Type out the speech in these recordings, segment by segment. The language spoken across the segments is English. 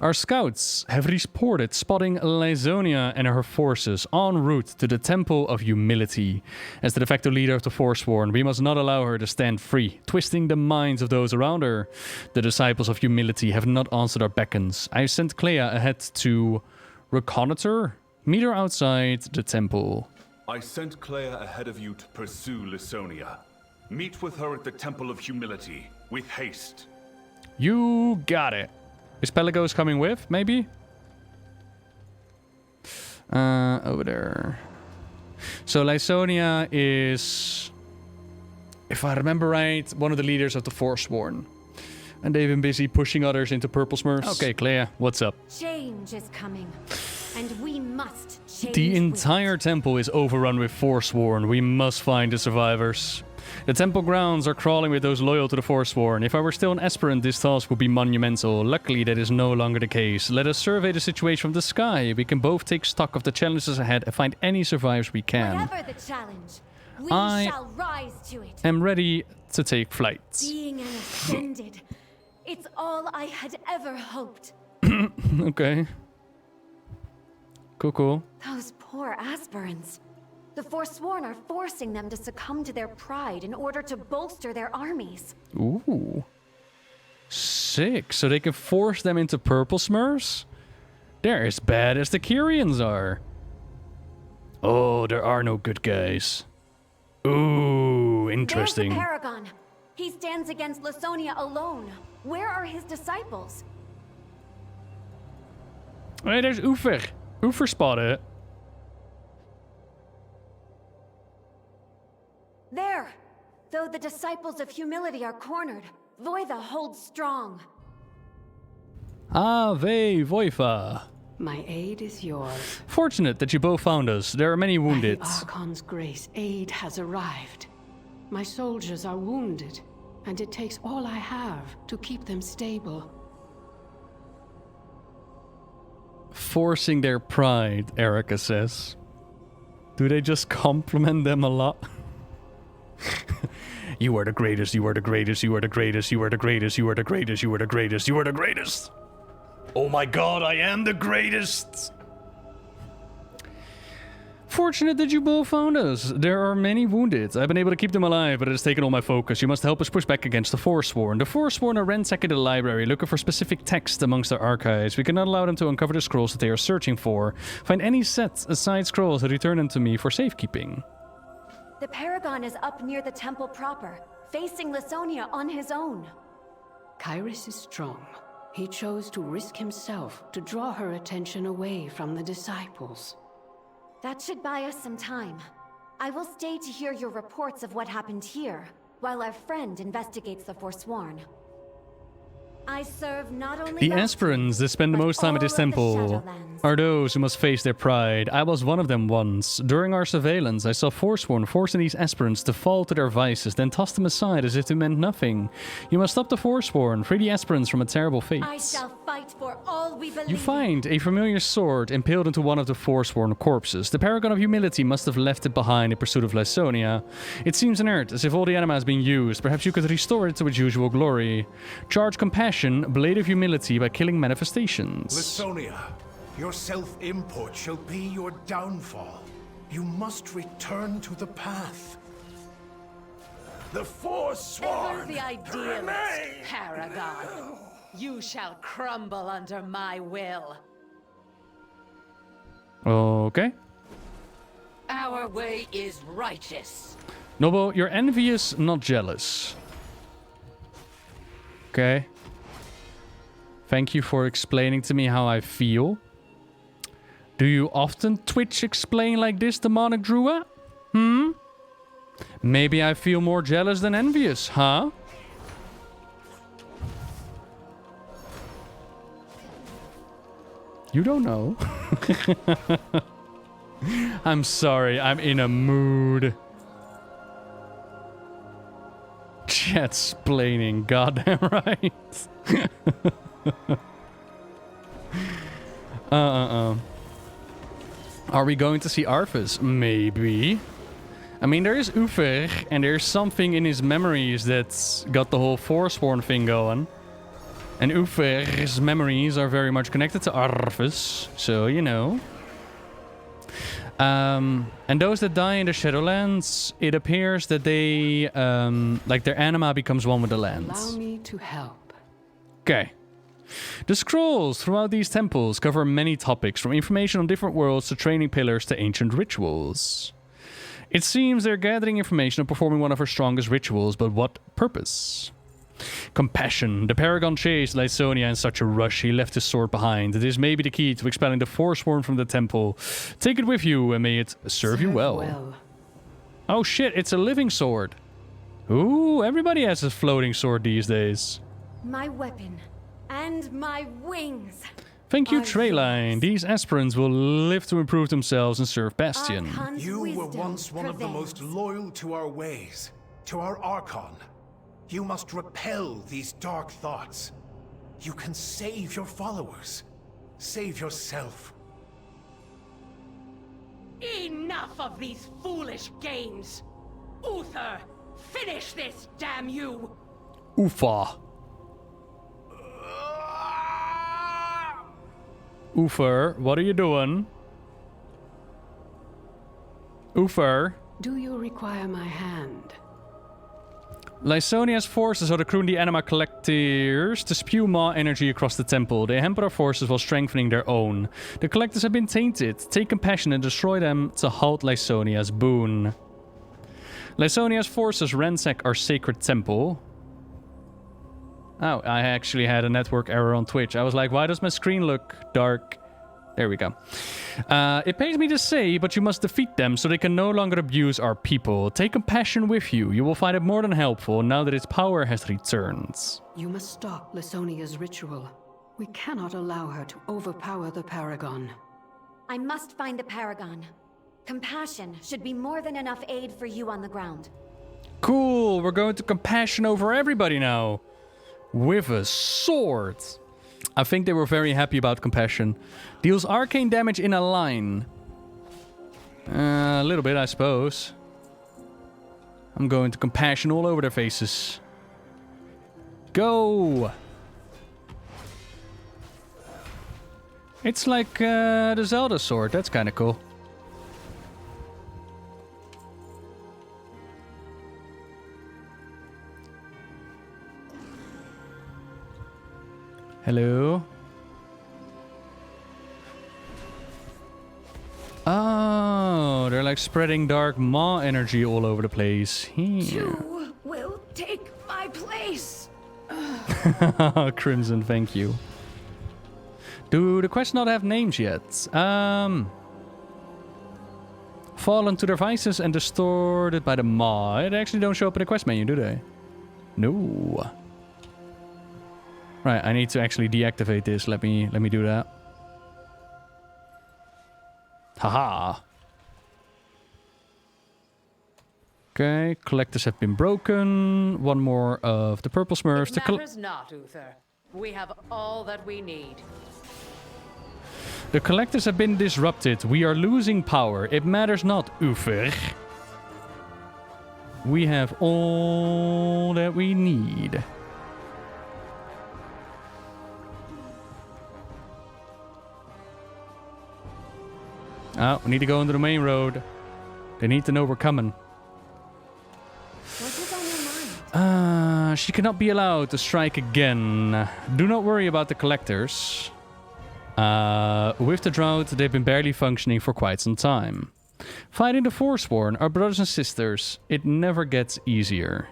Our scouts have reported spotting Lysonia and her forces en route to the Temple of Humility. As the de facto leader of the Forsworn, we must not allow her to stand free, twisting the minds of those around her. The disciples of Humility have not answered our beckons. I sent Clea ahead to reconnoiter. Meet her outside the temple. I sent Clea ahead of you to pursue Lysonia. Meet with her at the Temple of Humility, with haste. You got it. Is Pelagos coming with, maybe? Over there. So Lysonia is, if I remember right, one of the leaders of the Forsworn. And they've been busy pushing others into purple smurfs. Okay, Clea, what's up? Change is coming, and we must change. The entire temple is overrun with Forsworn. We must find the survivors. The temple grounds are crawling with those loyal to the Forsworn. If I were still an aspirant, this task would be monumental. Luckily, that is no longer the case. Let us survey the situation from the sky. We can both take stock of the challenges ahead and find any survivors we can. Whatever the challenge, we shall rise to it. I'm ready to take flight. Being an ascended, it's all I had ever hoped. Okay. Cool. Those poor aspirants. The Forsworn are forcing them to succumb to their pride in order to bolster their armies. Ooh. Sick. So they can force them into purple smurfs? They're as bad as the Kyrians are. Oh, there are no good guys. Ooh, interesting. There's the Paragon. He stands against Lysonia alone. Where are his disciples? Hey, there's Uther. Uther spotted. There! Though the disciples of humility are cornered, Voiva holds strong. Ave Voiva. My aid is yours. Fortunate that you both found us. There are many wounded. By the Archon's grace, aid has arrived. My soldiers are wounded, and it takes all I have to keep them stable. Forcing their pride, Erica says. Do they just compliment them a lot? You are the greatest, you are the greatest, you are the greatest, you are the greatest, you are the greatest, you are the greatest, you are the greatest. Oh my god, I am the greatest! Fortunate that you both found us. There are many wounded. I've been able to keep them alive, but it has taken all my focus. You must help us push back against the Forsworn. The Forsworn are ransacking the library, looking for specific text amongst their archives. We cannot allow them to uncover the scrolls that they are searching for. Find any set aside scrolls and return them to me for safekeeping. The Paragon is up near the temple proper, facing Lysonia on his own. Kyrus is strong. He chose to risk himself to draw her attention away from the disciples. That should buy us some time. I will stay to hear your reports of what happened here, while our friend investigates the Forsworn. I serve not only the aspirants that spend the most time at this temple are those who must face their pride. I was one of them once. During our surveillance, I saw Forsworn forcing these aspirants to fall to their vices, then toss them aside as if they meant nothing. You must stop the Forsworn, free the aspirants from a terrible fate. I shall fight for all we believe. You find a familiar sword impaled into one of the Forsworn corpses. The Paragon of Humility must have left it behind in pursuit of Lysonia. It seems inert, as if all the anima has been used. Perhaps you could restore it to its usual glory. Charge Compassion, Blade of Humility, by killing manifestations. Lysonia, your self-import shall be your downfall. You must return to the path. The Forsworn! Ever the idealist, Paragon. You shall crumble under my will. Okay. Our way is righteous. Noble, you're envious, not jealous. Okay. Thank you for explaining to me how I feel. Do you often Twitch explain like this, demonic Druid? Maybe I feel more jealous than envious, huh? You don't know. I'm sorry, I'm in a mood. Chat-splaining, goddamn right. Are we going to see Arthas? Maybe. I mean, there is Uther, and there's something in his memories that's got the whole Forsworn thing going. And Ufer's memories are very much connected to Arthas, so you know. And those that die in the Shadowlands, it appears that they, like their anima becomes one with the lands. Allow me to help. Okay. The scrolls throughout these temples cover many topics, from information on different worlds to training pillars to ancient rituals. It seems they're gathering information and performing one of her strongest rituals, but what purpose? Compassion. The Paragon chased Lysonia in such a rush he left his sword behind. This may be the key to expelling the Forsworn from the temple. Take it with you and may it serve you well. Oh shit, it's a living sword. Ooh, everybody has a floating sword these days. My weapon and my wings. Thank you, Treyline. These aspirants will live to improve themselves and serve Bastion. You were once one of the most loyal to our ways, to our Archon. You must repel these dark thoughts. You can save your followers. Save yourself. Enough of these foolish games! Uther, finish this, damn you! Ufa. Uther, what are you doing? Uther. Do you require my hand? Lysonia's forces are the Krundi Anima Collectors to spew maw energy across the temple. They hamper our forces while strengthening their own. The Collectors have been tainted. Take compassion and destroy them to halt Lysonia's boon. Lysonia's forces ransack our sacred temple. Oh, I actually had a network error on Twitch. I was like, why does my screen look dark? There we go. It pains me to say, but you must defeat them so they can no longer abuse our people. Take compassion with you. You will find it more than helpful now that its power has returned. You must stop Lysonia's ritual. We cannot allow her to overpower the Paragon. I must find the Paragon. Compassion should be more than enough aid for you on the ground. Cool, we're going to compassion over everybody now. With a sword. I think they were very happy about compassion. Deals arcane damage in a line. A little bit, I suppose. I'm going to compassion all over their faces. Go! It's like the Zelda sword. That's kind of cool. Hello? Oh, they're like spreading dark maw energy all over the place. Here. You will take my place! Crimson, thank you. Do the quests not have names yet? Fallen to their vices and distorted by the maw. They actually don't show up in the quest menu, do they? No. Right, I need to actually deactivate this. Let me do that. Haha. Okay, collectors have been broken. One more of the purple smurfs. It matters not, Uther. We have all that we need. The collectors have been disrupted. We are losing power. It matters not, Uther. We have all that we need. Oh, we need to go into the main road. They need to know we're coming. What is on your mind? She cannot be allowed to strike again. Do not worry about the collectors. With the drought, they've been barely functioning for quite some time. Fighting the Forsworn, our brothers and sisters, it never gets easier.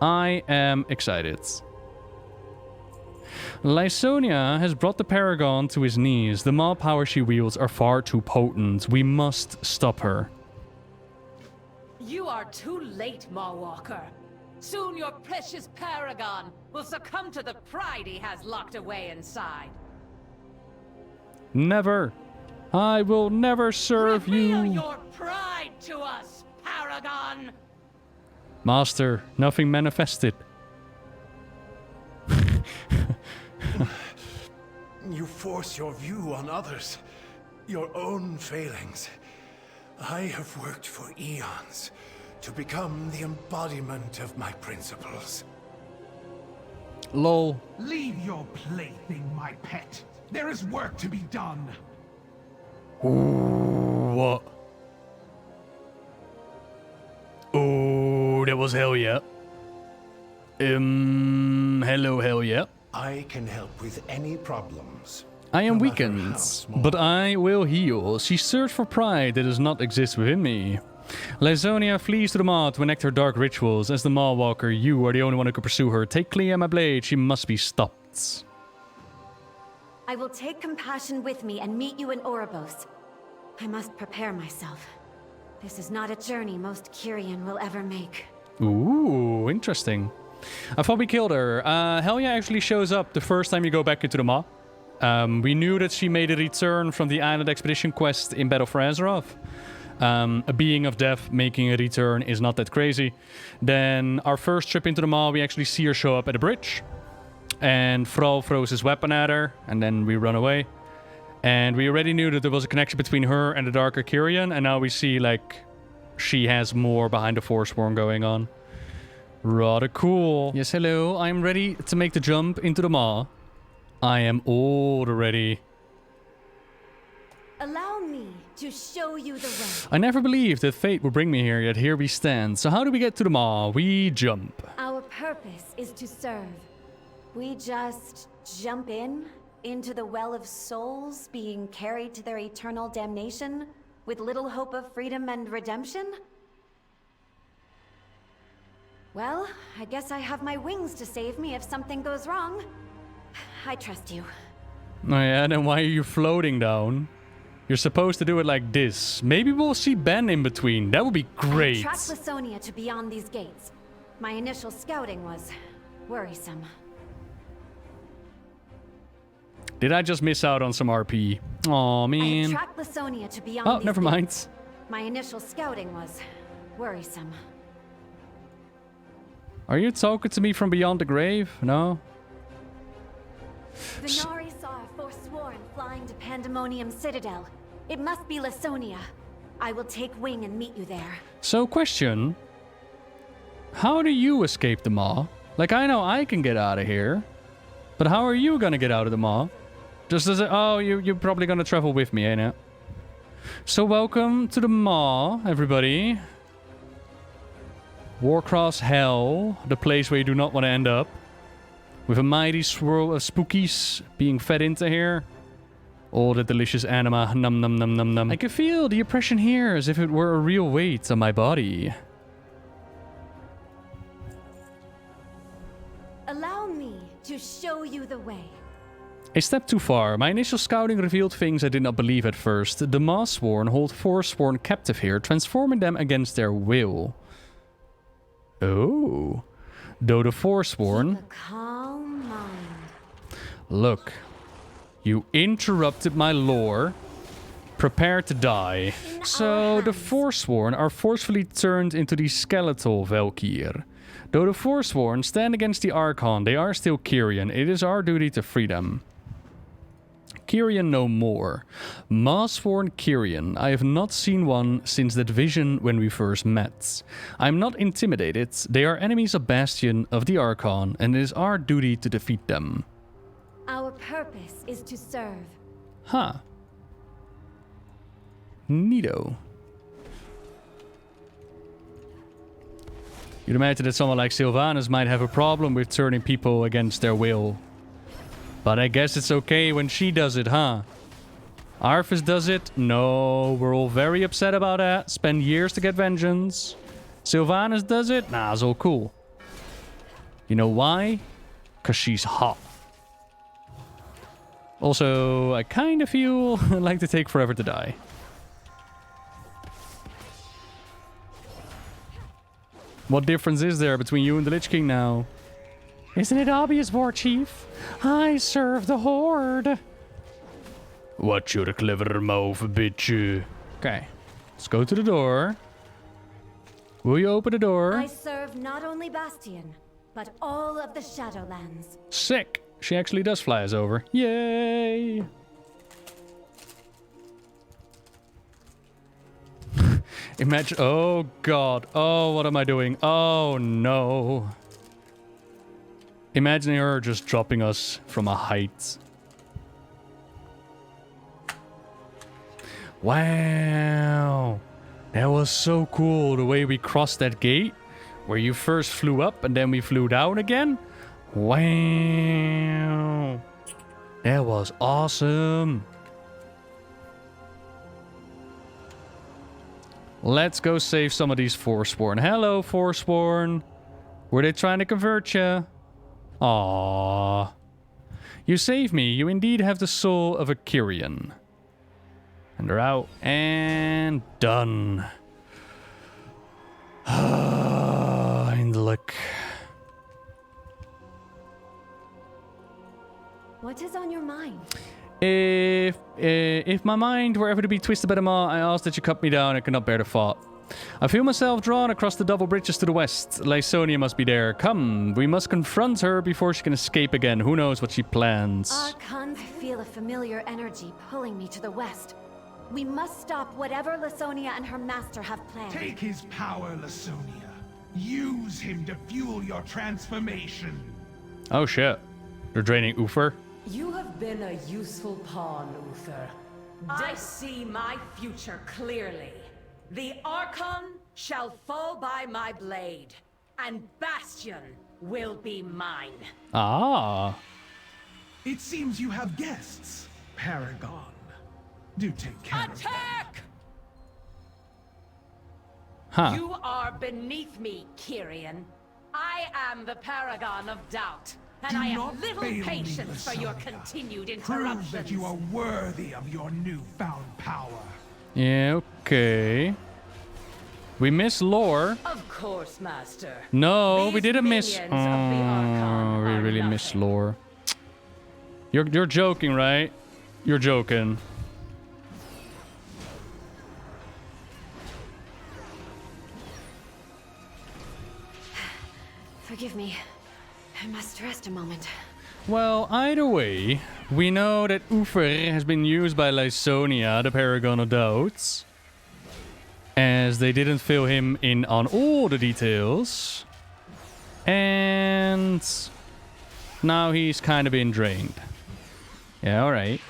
I am excited. Lysonia has brought the Paragon to his knees. The maw power she wields are far too potent. We must stop her. You are too late, Mawwalker. Soon your precious Paragon will succumb to the pride he has locked away inside. Never. I will never serve Reveal you. your pride to us, Paragon! Master, nothing manifested. You force your view on others, your own failings. I have worked for eons to become the embodiment of my principles. Lol. Leave your plaything, my pet. There is work to be done. Ooh, what? Ooh, that was hell yeah. Hello, hell yeah. I can help with any problems. I am no matter weakened, how small. but I will heal. She searched for pride that does not exist within me. Lysonia flees to the Maw to enact her dark rituals. As the Maw Walker, you are the only one who can pursue her. Take Clea my blade, she must be stopped. I will take compassion with me and meet you in Oribos. I must prepare myself. This is not a journey most Kyrian will ever make. Ooh, interesting. I thought we killed her. Helya actually shows up the first time you go back into the Maw. We knew that she made a return from the Island Expedition quest in Battle for Azeroth. A being of death making a return is not that crazy. Then our first trip into the Maw, we actually see her show up at a bridge. And Thrall throws his weapon at her, and then we run away. And we already knew that there was a connection between her and the Darker Kyrian, and now we see, like, she has more behind the Forsworn going on. Rather cool. Yes, hello, I'm ready to make the jump into the Maw. I am old already. Allow me to show you the way. I never believed that fate would bring me here, yet here we stand. So how do we get to the Maw? We jump. Our purpose is to serve. We just jump into the well of souls being carried to their eternal damnation with little hope of freedom and redemption? Well, I guess I have my wings to save me if something goes wrong. I trust you. Oh yeah, then why are you floating down? You're supposed to do it like this. Maybe we'll see Ben in between. That would be great. I tracked Lysonia to beyond these gates. My initial scouting was worrisome. Did I just miss out on some RP? Aw, I man. tracked Lysonia to beyond Oh, these never gates. mind. My initial scouting was worrisome. Are you talking to me from beyond the grave? No? Venari saw a Forsworn flying to Pandemonium Citadel. It must be Lysonia. I will take wing and meet you there. So, question. How do you escape the Maw? Like, I know I can get out of here. But how are you gonna get out of the Maw? Just as a... Oh, you're probably gonna travel with me, ain't it? So, welcome to the Maw, everybody. Warcraft's Hell. The place where you do not want to end up. With a mighty swirl of spookies being fed into here. All the delicious anima. Num num num num num. I can feel the oppression here as if it were a real weight on my body. Allow me to show you the way. A step too far. My initial scouting revealed things I did not believe at first. The Maw-sworn hold Forsworn captive here, transforming them against their will. Oh. Though the Forsworn... Keep a calm mind. Look. You interrupted my lore. Prepare to die. So, the Forsworn are forcefully turned into the skeletal Valkyr. Though the Forsworn stand against the Archon, they are still Kyrian. It is our duty to free them. Kyrian no more. Maw-sworn Kyrian. I have not seen one since that vision when we first met. I am not intimidated. They are enemies of Bastion, of the Archon, and it is our duty to defeat them. Our purpose is to serve. Huh. Neato. You'd imagine that someone like Sylvanas might have a problem with turning people against their will. But I guess it's okay when she does it, huh? Arthas does it? No, we're all very upset about that. Spend years to get vengeance. Sylvanas does it? Nah, it's all cool. You know why? Because she's hot. Also, I kind of feel like to take forever to die. What difference is there between you and the Lich King now? Isn't it obvious, War Chief? I serve the Horde. Watch your clever mouth, bitch. Okay, let's go to the door. Will you open the door? I serve not only Bastion, but all of the Shadowlands. Sick. She actually does fly us over. Yay! Imagine... Oh, God. Oh, what am I doing? Oh, no. imagining her just dropping us from a height. Wow. That was so cool, the way we crossed that gate. Where you first flew up and then we flew down again. Wow. That was awesome. Let's go save some of these Forsworn. Hello, Forsworn. Were they trying to convert you? Aww. You saved me. You indeed have the soul of a Kyrian. And they're out. And done. Eindelijk. What is on your mind? If my mind were ever to be twisted by the maw, I ask that you cut me down. I cannot bear the thought. I feel myself drawn across the double bridges to the west. Lysonia must be there. Come, we must confront her before she can escape again. Who knows what she plans? Archons, I feel a familiar energy pulling me to the west. We must stop whatever Lysonia and her master have planned. Take his power, Lysonia. Use him to fuel your transformation. Oh shit. They're draining Uther. You have been a useful pawn, Uther. I see my future clearly. The Archon shall fall by my blade, and Bastion will be mine. Ah. It seems you have guests, Paragon. Do take care of them. Attack! Huh. You are beneath me, Kyrian. I am the Paragon of Doubt, and I not have little fail me, patience for your Lysonia. continued interruptions. Prove that you are worthy of your newfound power. Yeah, okay. We miss lore. Of course, Master. No, These we didn't miss. minions of the Archon We are really miss nothing. lore. You're joking, right? You're joking. Forgive me. I must rest a moment. Well, either way, we know that Uther has been used by Lysonia, the Paragon of Doubts, as they didn't fill him in on all the details. And now he's kind of been drained. Yeah, alright.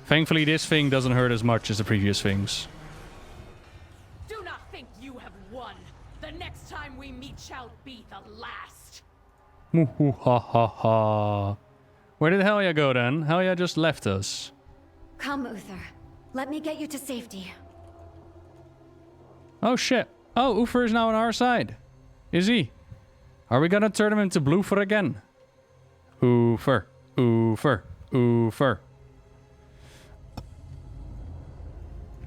Thankfully, this thing doesn't hurt as much as the previous things. Do not think you have won. The next time we meet shall be the last. Ha ha ha. Where did Helya go then? Helya just left us. Come, Uther. Let me get you to safety. Oh shit. Oh, Uther is now on our side. Is he? Are we gonna turn him into Bloofer again? Uther. Uther. Uther.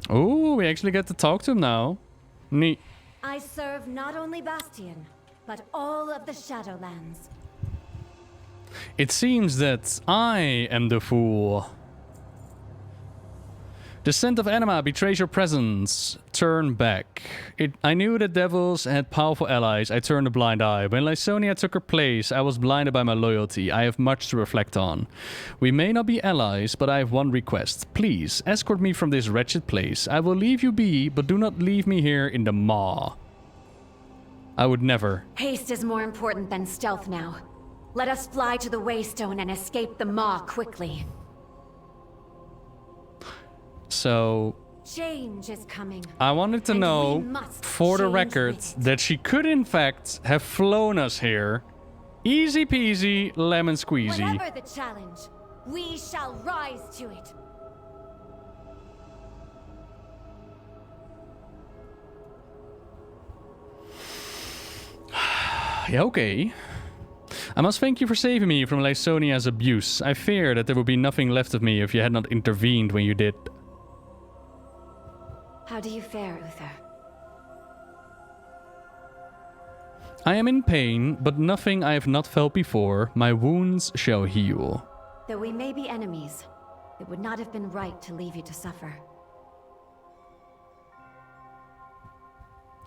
Oh, we actually get to talk to him now. Neat. I serve not only Bastion, but all of the Shadowlands. It seems that I am the fool. The scent of anima betrays your presence. Turn back. I knew that devils had powerful allies. I turned a blind eye. When Lysonia took her place, I was blinded by my loyalty. I have much to reflect on. We may not be allies, but I have one request. Please, escort me from this wretched place. I will leave you be, but do not leave me here in the maw. I would never. Haste is more important than stealth now. Let us fly to the Waystone and escape the Maw quickly. So, Change is coming. I wanted to And we know, must for the change record, with it. that she could in fact have flown us here. Easy peasy, lemon squeezy. Whatever the challenge, we shall rise to it. Yeah, okay. I must thank you for saving me from Lysonia's abuse. I fear that there would be nothing left of me if you had not intervened when you did. How do you fare, Uther? I am in pain, but nothing I have not felt before. My wounds shall heal. Though we may be enemies, it would not have been right to leave you to suffer.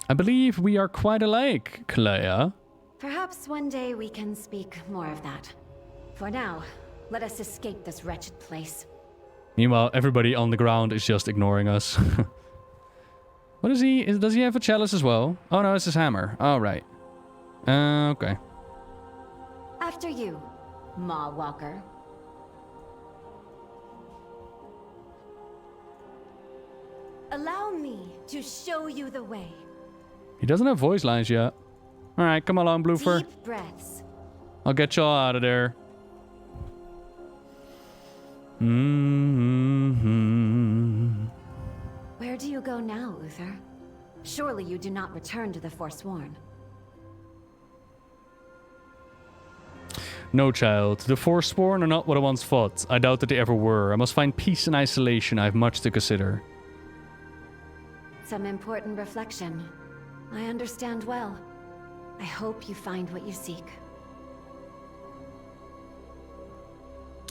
I believe we are quite alike, Clea. Perhaps one day we can speak more of that. For now, let us escape this wretched place. Meanwhile, everybody on the ground is just ignoring us. What is he? Does he have a chalice as well? Oh no, it's his hammer. Oh, right. Okay. after you, Maw Walker. Allow me to show you the way. He doesn't have voice lines yet. Alright, come along, Bloofer. Deep breaths. I'll get y'all out of there. Where do you go now, Uther? Surely you do not return to the Forsworn. No, child. The Forsworn are not what I once thought. I doubt that they ever were. I must find peace and isolation. I have much to consider. Some important reflection. I understand well. I hope you find what you seek.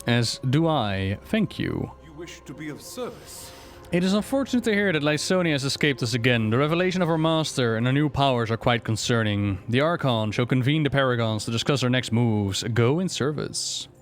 As do I. Thank you. You wish to be of service? It is unfortunate to hear that Lysonia has escaped us again. The revelation of her master and her new powers are quite concerning. The Archon shall convene the Paragons to discuss our next moves. Go in service.